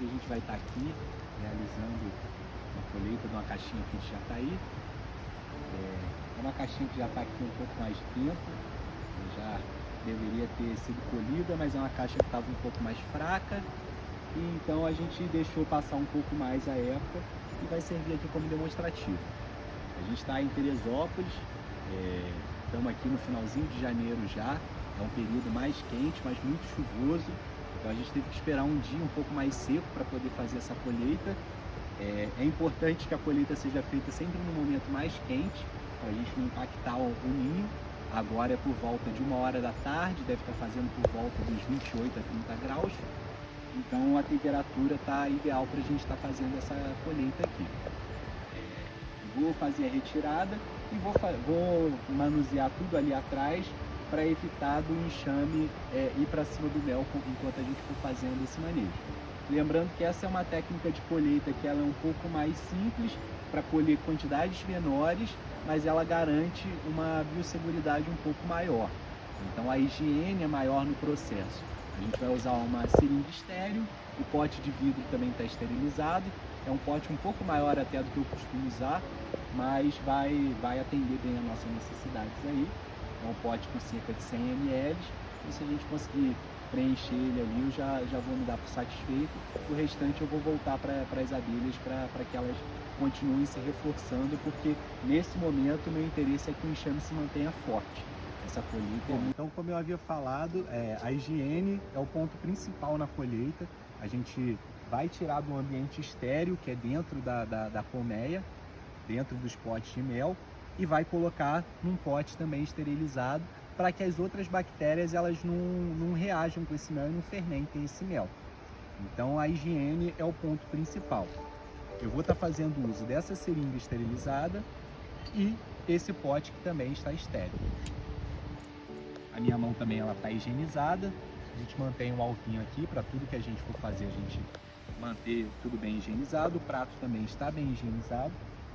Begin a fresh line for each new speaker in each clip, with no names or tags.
a gente vai estar aqui realizando uma colheita de uma caixinha que já está aí. É uma caixinha que já está aqui um pouco mais de tempo, já deveria ter sido colhida, mas é uma caixa que estava um pouco mais fraca, e então a gente deixou passar um pouco mais a época e vai servir aqui como demonstrativo. A gente está em Teresópolis, estamos aqui no finalzinho de janeiro já, é um período mais quente, mas muito chuvoso, então a gente teve que esperar um dia um pouco mais seco para poder fazer essa colheita. É importante que a colheita seja feita sempre no momento mais quente, para a gente não impactar o ninho. Agora é por volta de 1h da tarde, deve estar fazendo por volta dos 28 a 30 graus. Então a temperatura está ideal para a gente estar fazendo essa colheita aqui. Vou fazer a retirada e vou manusear tudo ali atrás para evitar do enxame ir para cima do mel enquanto a gente for fazendo esse manejo. Lembrando que essa é uma técnica de colheita que ela é um pouco mais simples para colher quantidades menores, mas ela garante uma biosseguridade um pouco maior. Então a higiene é maior no processo. A gente vai usar uma seringa estéril, o pote de vidro também está esterilizado. É um pote um pouco maior até do que eu costumo usar, mas vai atender bem as nossas necessidades aí. É um pote com cerca de 100 ml, e se a gente conseguir preencher ele ali, eu já vou me dar por satisfeito. O restante eu vou voltar para as abelhas para que elas continuem se reforçando, porque nesse momento o meu interesse é que o enxame se mantenha forte. Essa colheita. Então, como eu havia falado, a higiene é o ponto principal na colheita. A gente vai tirar do ambiente estéril, que é dentro da colmeia, dentro dos potes de mel, e vai colocar num pote também esterilizado, para que as outras bactérias elas não reajam com esse mel e não fermentem esse mel. Então a higiene é o ponto principal. Eu vou estar fazendo uso dessa seringa esterilizada e esse pote que também está estéril. A minha mão também está higienizada. A gente mantém um alvinho aqui para tudo que a gente for fazer, a gente manter tudo bem higienizado. O prato também está bem higienizado.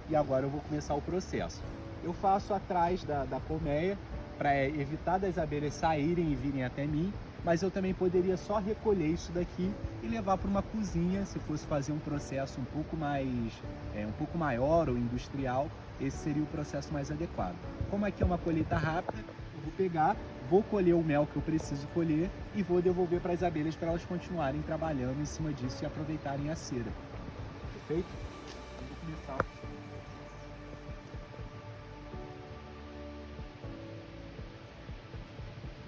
E agora eu vou começar o processo. Eu faço atrás da colmeia para evitar das abelhas saírem e virem até mim, mas eu também poderia só recolher isso daqui e levar para uma cozinha. Se fosse fazer um processo um pouco maior ou industrial, esse seria o processo mais adequado. Como aqui é uma colheita rápida, eu vou pegar, vou colher o mel que eu preciso colher e vou devolver para as abelhas para elas continuarem trabalhando em cima disso e aproveitarem a cera. Perfeito? Eu vou começar.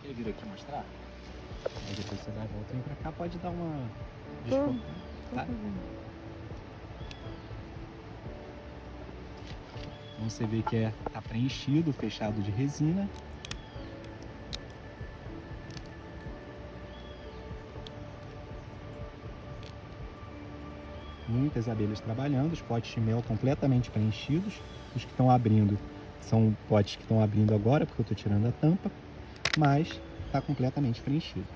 Quer vir aqui mostrar? Aí depois você dá a volta e vem pra cá, pode dar uma desfocada, tá? Então você vê que tá preenchido, fechado de resina. Muitas abelhas trabalhando, os potes de mel completamente preenchidos. Os que estão abrindo são potes que estão abrindo agora, porque eu estou tirando a tampa, mas está completamente preenchido.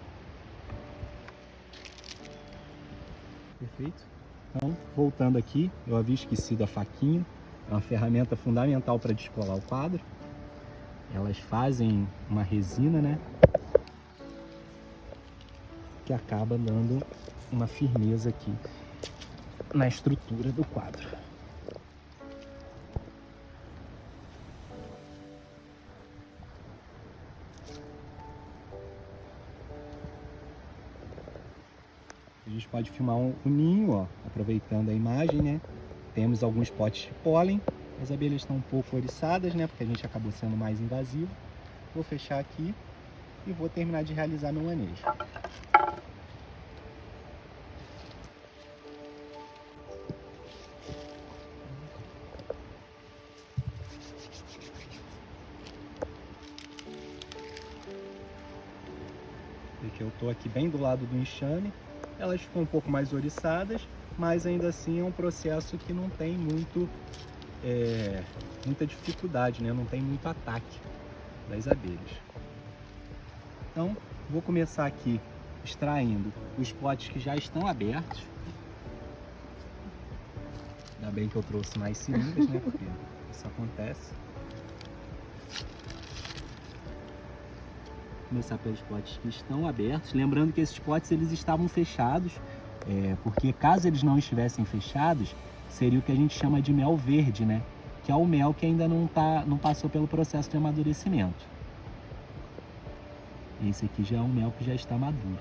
Perfeito? Então, voltando aqui, eu havia esquecido a faquinha, é uma ferramenta fundamental para descolar o quadro. Elas fazem uma resina, né, que acaba dando uma firmeza aqui na estrutura do quadro. A gente pode filmar o ninho, ó, aproveitando a imagem, né? Temos alguns potes de pólen, as abelhas estão um pouco oriçadas, né? Porque a gente acabou sendo mais invasivo. Vou fechar aqui e vou terminar de realizar meu manejo. Porque eu estou aqui bem do lado do enxame, elas ficam um pouco mais oriçadas, mas ainda assim é um processo que não tem muita dificuldade, né? Não tem muito ataque das abelhas. Então, vou começar aqui extraindo os potes que já estão abertos. Ainda bem que eu trouxe mais seringas, né? Porque isso acontece. Começar pelos potes que estão abertos, lembrando que esses potes eles estavam fechados Porque caso eles não estivessem fechados, seria o que a gente chama de mel verde, né? Que é o mel que ainda não passou pelo processo de amadurecimento. Esse aqui já é um mel que já está maduro.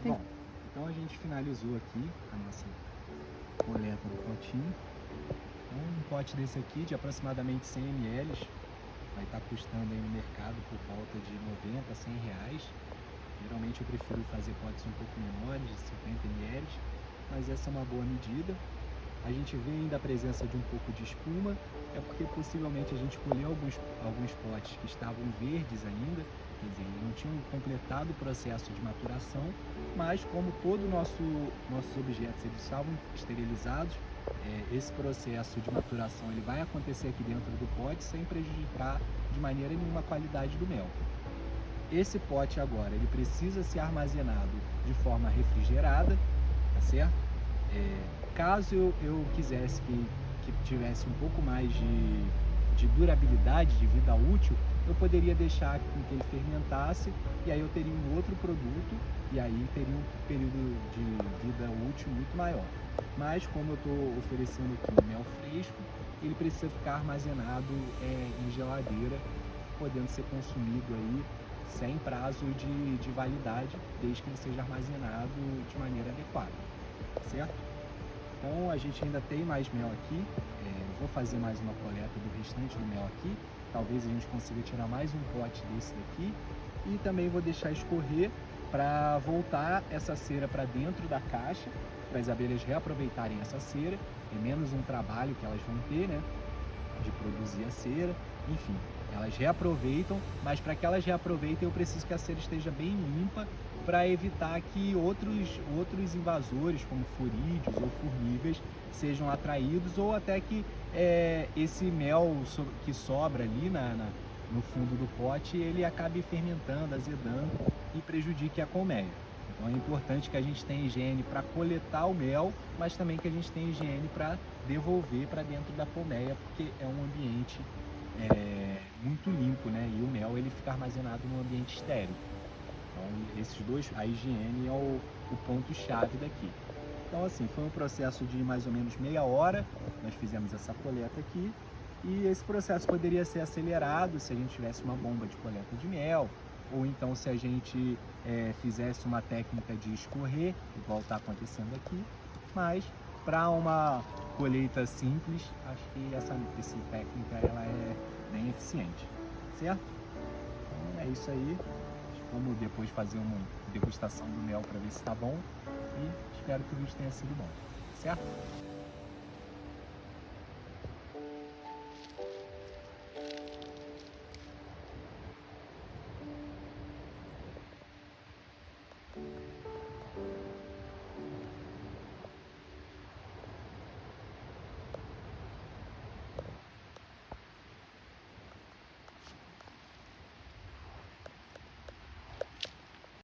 Bom, então a gente finalizou aqui a nossa coleta do potinho. Então, um pote desse aqui de aproximadamente 100 ml vai estar custando aí no mercado por volta de 90 a 100 reais. Geralmente eu prefiro fazer potes um pouco menores, de 50 ml, mas essa é uma boa medida. A gente vê ainda a presença de um pouco de espuma, é porque possivelmente a gente colheu alguns potes que estavam verdes ainda, quer dizer, não tinham completado o processo de maturação, mas como todos nossos objetos eles estavam esterilizados, esse processo de maturação ele vai acontecer aqui dentro do pote sem prejudicar de maneira nenhuma a qualidade do mel. Esse pote agora ele precisa ser armazenado de forma refrigerada, tá certo? Caso eu quisesse que tivesse um pouco mais de durabilidade, de vida útil, eu poderia deixar com que ele fermentasse e aí eu teria um outro produto e aí teria um período de vida útil muito maior. Mas como eu estou oferecendo aqui um mel fresco, ele precisa ficar armazenado em geladeira, podendo ser consumido aí sem prazo de validade, desde que ele seja armazenado de maneira adequada, certo? Então a gente ainda tem mais mel aqui, vou fazer mais uma coleta do restante do mel aqui, talvez a gente consiga tirar mais um pote desse daqui e também vou deixar escorrer para voltar essa cera para dentro da caixa, para as abelhas reaproveitarem essa cera, é menos um trabalho que elas vão ter, né, de produzir a cera, enfim. Elas reaproveitam, mas para que elas reaproveitem eu preciso que a cera esteja bem limpa para evitar que outros invasores, como furídeos ou formigas, sejam atraídos ou até que esse mel que sobra ali no fundo do pote, ele acabe fermentando, azedando e prejudique a colmeia. Então é importante que a gente tenha higiene para coletar o mel, mas também que a gente tenha higiene para devolver para dentro da colmeia, porque é um ambiente muito limpo, né? E o mel ele fica armazenado num ambiente estéril. Então esses dois, a higiene é o ponto-chave daqui. Então assim, foi um processo de mais ou menos meia hora, nós fizemos essa coleta aqui, e esse processo poderia ser acelerado se a gente tivesse uma bomba de coleta de mel, ou então se a gente fizesse uma técnica de escorrer, igual está acontecendo aqui, mas para uma colheita simples, acho que essa técnica ela é bem eficiente, certo? Então é isso aí, vamos depois fazer uma degustação do mel para ver se está bom e espero que o vídeo tenha sido bom, certo?